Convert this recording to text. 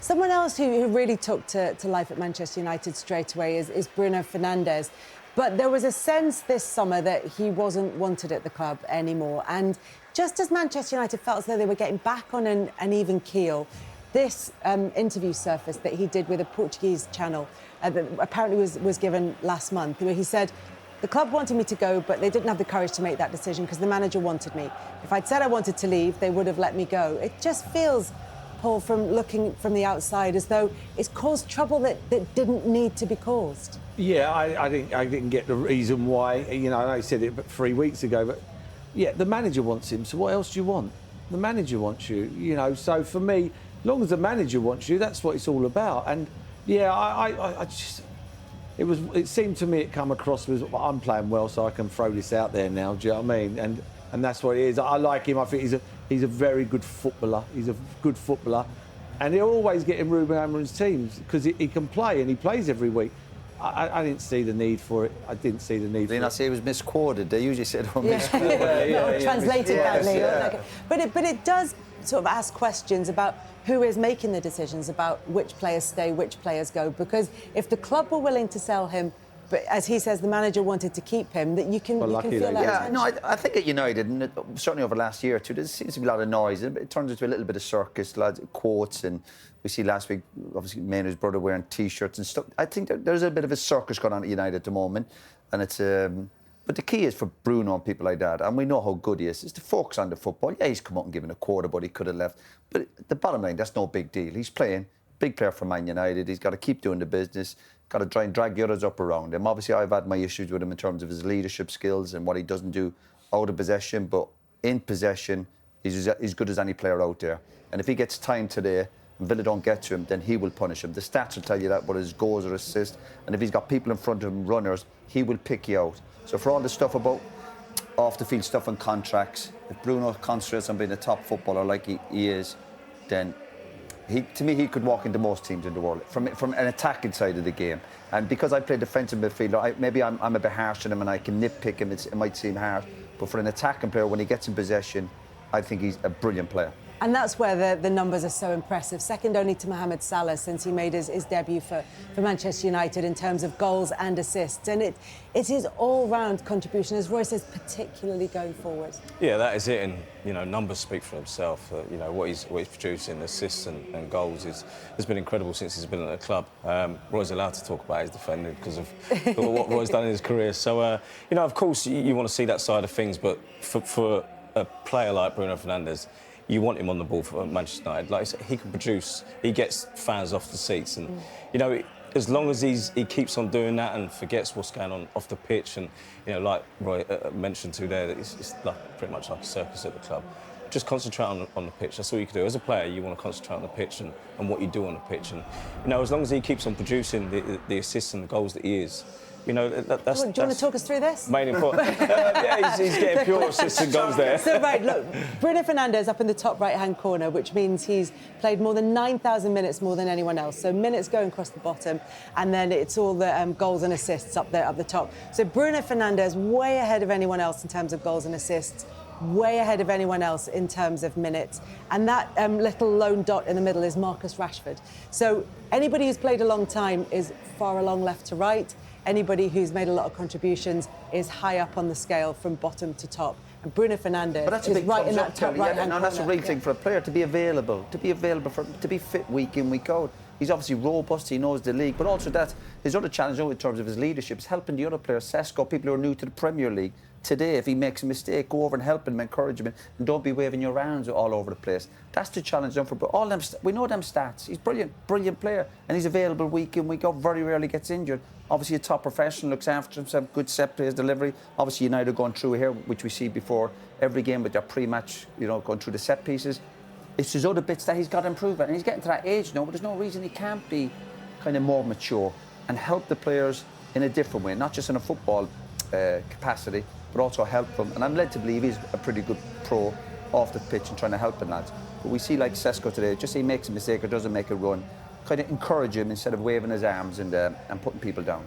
Someone else who really took to life at Manchester United straight away is Bruno Fernandes. But there was a sense this summer that he wasn't wanted at the club anymore. And just as Manchester United felt as though they were getting back on an even keel, this interview surfaced that he did with a Portuguese channel that apparently was given last month, where he said, the club wanted me to go, but they didn't have the courage to make that decision because the manager wanted me. If I'd said I wanted to leave, they would have let me go. It just feels, Paul, from looking from the outside, as though it's caused trouble that didn't need to be caused. Yeah, I didn't get the reason why. You know, I said it 3 weeks ago, but yeah, the manager wants him. So what else do you want? The manager wants you. You know, so for me, as long as the manager wants you, that's what it's all about. And yeah, I just. It seemed to me it come across as I'm playing well, so I can throw this out there now. Do you know what I mean? And that's what it is. I like him. I think he's a very good footballer. He's a good footballer, and he'll always get in Ruben Amorim's teams because he can play and he plays every week. I didn't see the need for it. I didn't see the need. Did I say it was misquoted? They usually said misquoted. Translated badly. Yeah. But it does sort of ask questions about who is making the decisions about which players stay, which players go. Because if the club were willing to sell him, but as he says, the manager wanted to keep him, that you can feel that. Yeah, no, I think at United, and certainly over the last year or two, there seems to be a lot of noise. It turns into a little bit of circus, lads, quotes, and we see last week, obviously, Maynard's brother wearing T-shirts and stuff. I think there's a bit of a circus going on at United at the moment, and it's. But the key is for Bruno and people like that, and we know how good he is to focus on the football. Yeah, he's come out and given a quarter, but he could have left. But the bottom line, that's no big deal. He's playing, big player for Man United. He's got to keep doing the business. Got to try and drag the others up around him. Obviously, I've had my issues with him in terms of his leadership skills and what he doesn't do out of possession, but in possession, he's as good as any player out there. And if he gets time today and Villa don't get to him, then he will punish him. The stats will tell you that, whether his goals or assists. And if he's got people in front of him, runners, he will pick you out. So for all the stuff about off-the-field stuff and contracts, if Bruno concentrates on being a top footballer like he is, then to me, he could walk into most teams in the world from an attacking side of the game. And because I play defensive midfielder, maybe I'm a bit harsh on him and I can nitpick him. It might seem harsh, but for an attacking player, when he gets in possession, I think he's a brilliant player. And that's where the numbers are so impressive. Second only to Mohamed Salah since he made his debut for Manchester United in terms of goals and assists. And it's his all-round contribution, as Roy says, particularly going forward. Yeah, that is it. And, you know, numbers speak for himself. You know, what he's producing, assists and goals has been incredible since he's been at the club. Roy's allowed to talk about his defending because of what Roy's done in his career. So, you know, of course, you want to see that side of things. But for a player like Bruno Fernandes, you want him on the ball for Manchester United. Like I said, he can produce. He gets fans off the seats, and you know, as long as he keeps on doing that and forgets what's going on off the pitch, and you know, like Roy mentioned to there, that it's like pretty much like a circus at the club. Just concentrate on the pitch. That's all you can do. As a player, you want to concentrate on the pitch and what you do on the pitch, and you know, as long as he keeps on producing the assists and the goals that he is. You know, that's... Do you want to talk us through this? Main important. Yeah, he's getting pure assists and goals there. So, right, look, Bruno Fernandes up in the top right-hand corner, which means he's played more than 9,000 minutes more than anyone else. So minutes going across the bottom, and then it's all the goals and assists up there, up the top. So Bruno Fernandes way ahead of anyone else in terms of goals and assists, way ahead of anyone else in terms of minutes. And that little lone dot in the middle is Marcus Rashford. So anybody who's played a long time is far along left to right. Anybody who's made a lot of contributions is high up on the scale from bottom to top. And Bruno Fernandes is right in that top right-hand corner. That's a real thing for a player, to be available, to be fit week in, week out. He's obviously robust, he knows the league, but also that his other challenge in terms of his leadership is helping the other players, Sesko, people who are new to the Premier League. Today, if he makes a mistake, go over and help him, encourage him, and don't be waving your arms all over the place. That's the challenge for. But all them, we know them stats. He's brilliant player, and he's available week in, week out. Very rarely gets injured. Obviously, a top professional, looks after himself, good set plays, delivery. Obviously, United are going through here, which we see before every game with their pre-match, you know, going through the set pieces. It's his other bits that he's got to improve at, and he's getting to that age now. But there's no reason he can't be kind of more mature and help the players in a different way, not just in a football capacity, but also help them. And I'm led to believe he's a pretty good pro off the pitch and trying to help the lads. But we see like Sesko today, just say he makes a mistake or doesn't make a run, kind of encourage him instead of waving his arms and putting people down.